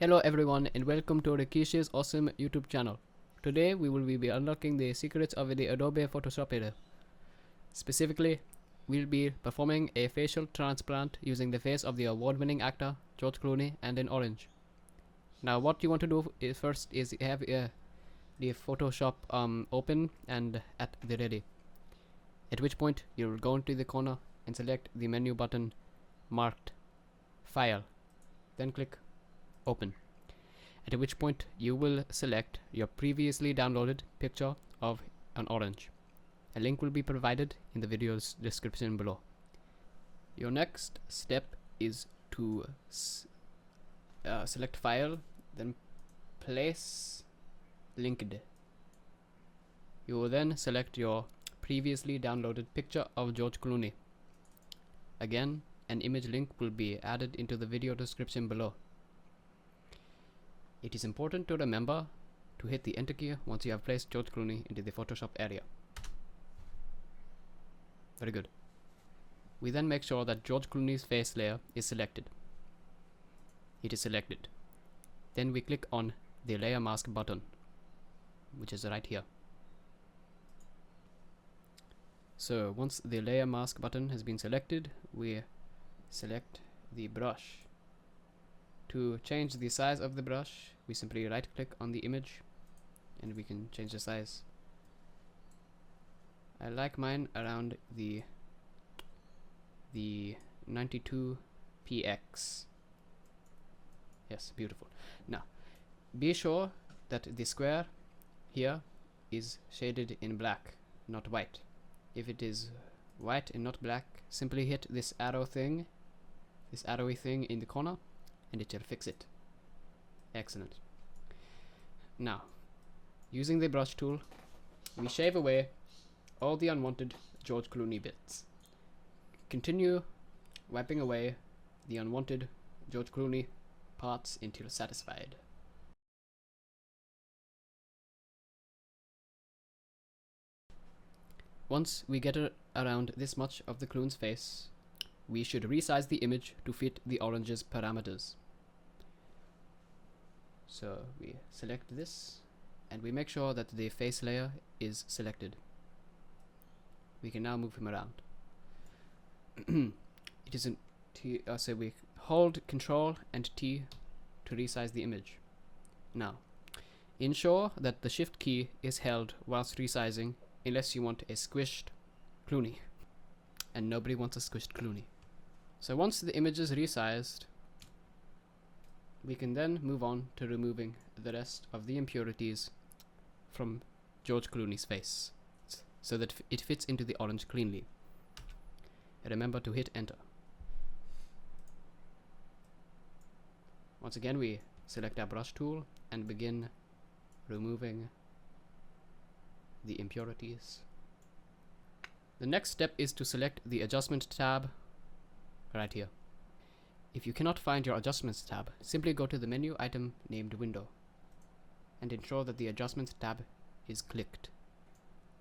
Hello everyone and welcome to Rakeshas' awesome YouTube channel. Today we will be unlocking the secrets of the Adobe Photoshop editor. Specifically, we'll be performing a facial transplant using the face of the award-winning actor George Clooney and in orange. Now what you want to do is first is have the Photoshop open and at the ready. At which point you'll go into the corner and select the menu button marked File. Then click Open. At which point you will select your previously downloaded picture of an orange. A link will be provided in the video's description below. Your next step is to select File, then Place Linked. You will then select your previously downloaded picture of George Clooney. Again, an image link will be added into the video description below. It is important to remember to hit the enter key once you have placed George Clooney into the Photoshop area. Very good. We then make sure that George Clooney's face layer is selected. It is selected. Then we click on the layer mask button, which is right here. So once the layer mask button has been selected, we select the brush. To change the size of the brush, we simply right click on the image and we can change the size. I like mine around the 92px. Yes, beautiful. Now be sure that the square here is shaded in black, not white. If it is white and not black, simply hit this arrowy thing in the corner and it will fix it. Excellent. Now, using the brush tool, we shave away all the unwanted George Clooney bits. Continue wiping away the unwanted George Clooney parts until satisfied. Once we get around this much of the Cloon's face, we should resize the image to fit the orange's parameters. So we select this and we make sure that the face layer is selected. We can now move him around. It isn't so we hold Control and T to resize the image. Now, ensure that the Shift key is held whilst resizing, unless you want a squished Clooney, and nobody wants a squished Clooney. So once the image is resized, we can then move on to removing the rest of the impurities from George Clooney's face so that it fits into the orange cleanly. Remember to hit enter. Once again, we select our brush tool and begin removing the impurities. The next step is to select the adjustment tab right here. If you cannot find your adjustments tab, simply go to the menu item named window and ensure that the adjustments tab is clicked.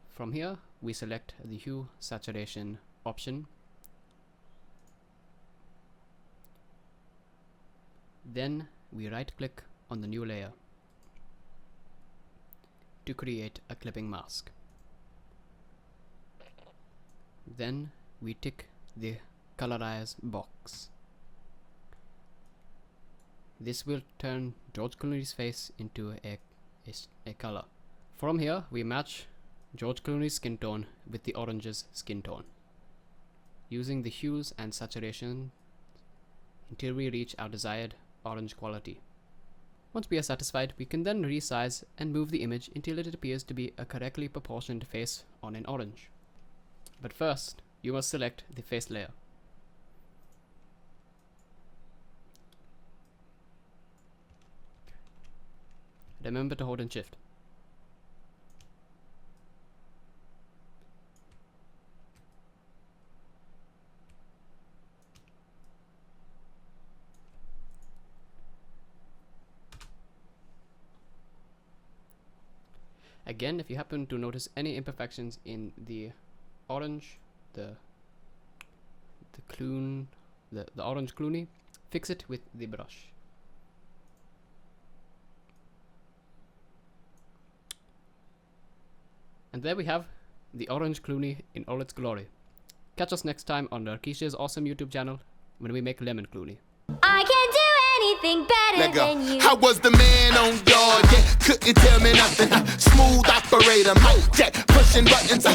From here, we select the hue saturation option. Then we right click on the new layer to create a clipping mask. Then we tick the colorize box. This will turn George Clooney's face into a color. From here, we match George Clooney's skin tone with the orange's skin tone, using the hues and saturation until we reach our desired orange quality. Once we are satisfied, we can then resize and move the image until it appears to be a correctly proportioned face on an orange. But first, you must select the face layer. Remember to hold and shift. Again, if you happen to notice any imperfections in the orange, the Orange Clooney, fix it with the brush. And there we have the Orange Clooney in all its glory. Catch us next time on the Rakeshas' awesome YouTube channel when we make Lemon Clooney. I can't do anything better than you. I was the man on guard, yeah, couldn't tell me nothing. Smooth operator, mic check, pushing buttons.